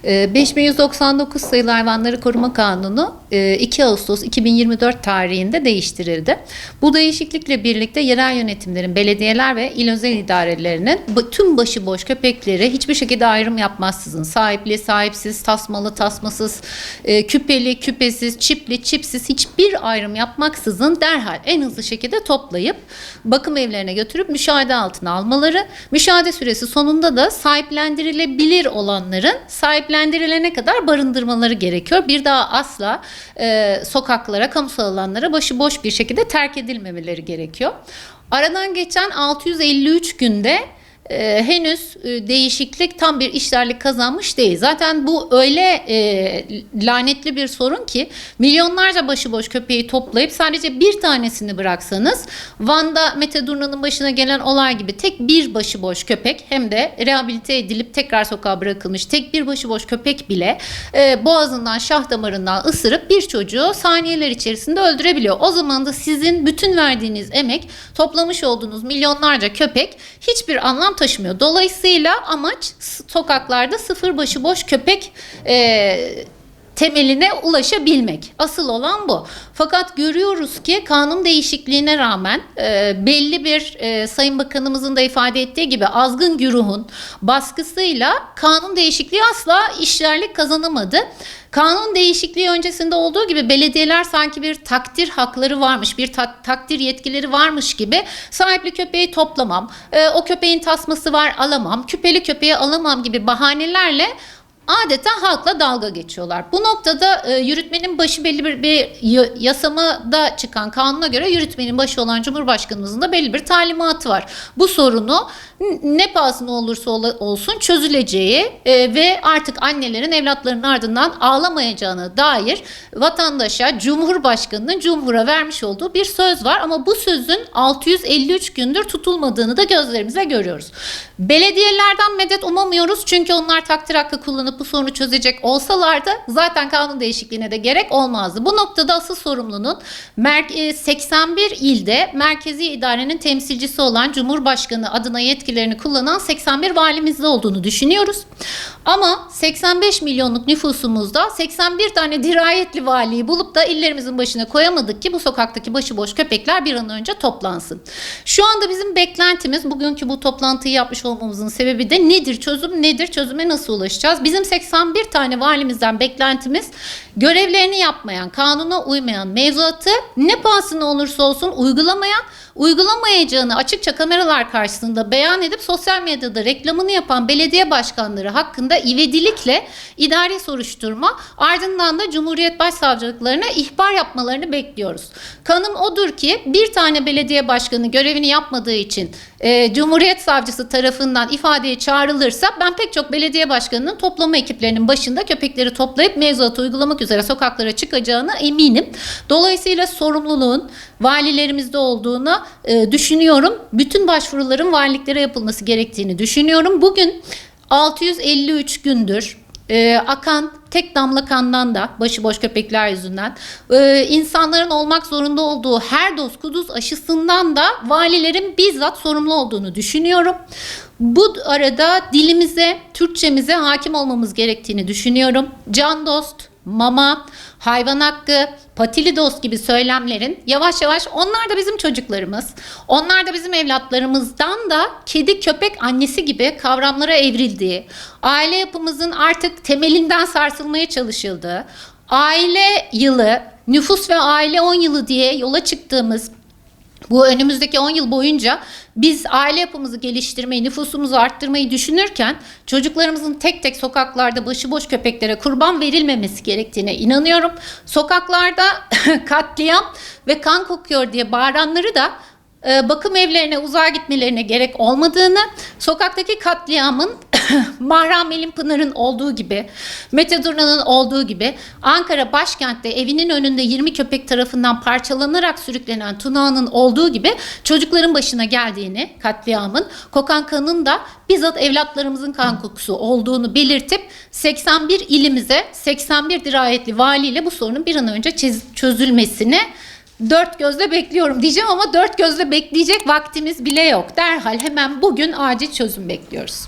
5199 sayılı Hayvanları Koruma Kanunu 2 Ağustos 2024 tarihinde değiştirildi. Bu değişiklikle birlikte yerel yönetimlerin, belediyeler ve il özel idarelerinin tüm başıboş köpekleri hiçbir şekilde ayrım yapmaksızın sahipli, sahipsiz, tasmalı, tasmasız, küpeli, küpesiz, çipli, çipsiz hiçbir ayrım yapmaksızın derhal en hızlı şekilde toplayıp bakım evlerine götürüp müşahede altına almaları, müşahede süresi sonunda da sahiplendirilebilir olanların sahiplendirilene kadar barındırmaları gerekiyor. Bir daha asla sokaklara, kamusal alanlara başıboş bir şekilde terk edilmemeleri gerekiyor. Aradan geçen 653 günde henüz değişiklik tam bir işlerlik kazanmış değil. Zaten bu öyle lanetli bir sorun ki milyonlarca başıboş köpeği toplayıp sadece bir tanesini bıraksanız Van'da Mete Durna'nın başına gelen olay gibi tek bir başıboş köpek hem de rehabilite edilip tekrar sokağa bırakılmış tek bir başıboş köpek bile boğazından şah damarından ısırıp bir çocuğu saniyeler içerisinde öldürebiliyor. O zaman da sizin bütün verdiğiniz emek, toplamış olduğunuz milyonlarca köpek hiçbir anlam taşımıyor. Dolayısıyla amaç sokaklarda sıfır başıboş köpek temeline ulaşabilmek. Asıl olan bu. Fakat görüyoruz ki kanun değişikliğine rağmen belli bir Sayın Bakanımızın da ifade ettiği gibi azgın güruhun baskısıyla kanun değişikliği asla işlerlik kazanamadı. Kanun değişikliği öncesinde olduğu gibi belediyeler sanki bir takdir hakları varmış, bir takdir yetkileri varmış gibi sahipli köpeği toplamam, o köpeğin tasması var alamam, küpeli köpeği alamam gibi bahanelerle adeta halkla dalga geçiyorlar. Bu noktada yürütmenin başı belli bir yasamada çıkan kanuna göre yürütmenin başı olan Cumhurbaşkanımızın da belli bir talimatı var. Bu sorunu ne pahasına olursa olsun çözüleceği ve artık annelerin evlatlarının ardından ağlamayacağına dair vatandaşa, Cumhurbaşkanının Cumhur'a vermiş olduğu bir söz var. Ama bu sözün 653 gündür tutulmadığını da gözlerimize görüyoruz. Belediyelerden medet umamıyoruz çünkü onlar takdir hakkı kullanıp bu sorunu çözecek olsalardı zaten kanun değişikliğine de gerek olmazdı. Bu noktada asıl sorumlunun 81 ilde merkezi idarenin temsilcisi olan Cumhurbaşkanı adına yetkilerini kullanan 81 valimizde olduğunu düşünüyoruz. Ama 85 milyonluk nüfusumuzda 81 tane dirayetli valiyi bulup da illerimizin başına koyamadık ki bu sokaktaki başıboş köpekler bir an önce toplansın. Şu anda bizim beklentimiz, bugünkü bu toplantıyı yapmış olmamızın sebebi de nedir? Çözüm nedir? Çözüme nasıl ulaşacağız? Bizim 81 tane valimizden beklentimiz görevlerini yapmayan, kanuna uymayan, mevzuatı ne pahasına olursa olsun uygulamayacağını açıkça kameralar karşısında beyan edip sosyal medyada reklamını yapan belediye başkanları hakkında ivedilikle idari soruşturma, ardından da Cumhuriyet Başsavcılıklarına ihbar yapmalarını bekliyoruz. Kanım odur ki bir tane belediye başkanı görevini yapmadığı için Cumhuriyet Savcısı tarafından ifadeye çağrılırsa ben pek çok belediye başkanının toplama ekiplerinin başında köpekleri toplayıp mevzuatı uygulamak üzere sokaklara çıkacağına eminim. Dolayısıyla sorumluluğun valilerimizde olduğunu düşünüyorum. Bütün başvuruların valiliklere yapılması gerektiğini düşünüyorum. Bugün 653 gündür akan tek damla kandan da başıboş köpekler yüzünden insanların olmak zorunda olduğu her doz kuduz aşısından da valilerin bizzat sorumlu olduğunu düşünüyorum. Bu arada dilimize, Türkçemize hakim olmamız gerektiğini düşünüyorum. Can dost, mama, hayvan hakkı, patili dost gibi söylemlerin yavaş yavaş onlar da bizim çocuklarımız, onlar da bizim evlatlarımızdan da kedi köpek annesi gibi kavramlara evrildiği, aile yapımızın artık temelinden sarsılmaya çalışıldığı, aile yılı, nüfus ve aile 10 yılı diye yola çıktığımız bu önümüzdeki 10 yıl boyunca biz aile yapımızı geliştirmeyi, nüfusumuzu arttırmayı düşünürken çocuklarımızın tek tek sokaklarda başıboş köpeklere kurban verilmemesi gerektiğine inanıyorum. Sokaklarda katliam ve kan kokuyor diye bağıranları da bakım evlerine uzağa gitmelerine gerek olmadığını, sokaktaki katliamın Mahram Elinpınar'ın olduğu gibi, Mete Durna'nın olduğu gibi Ankara başkentte evinin önünde 20 köpek tarafından parçalanarak sürüklenen Tuna'nın olduğu gibi çocukların başına geldiğini, katliamın, kokan kanın da bizzat evlatlarımızın kan kokusu olduğunu belirtip 81 ilimize 81 dirayetli valiyle bu sorunun bir an önce çözülmesini dört gözle bekliyorum diyeceğim ama dört gözle bekleyecek vaktimiz bile yok. Derhal hemen bugün acil çözüm bekliyoruz.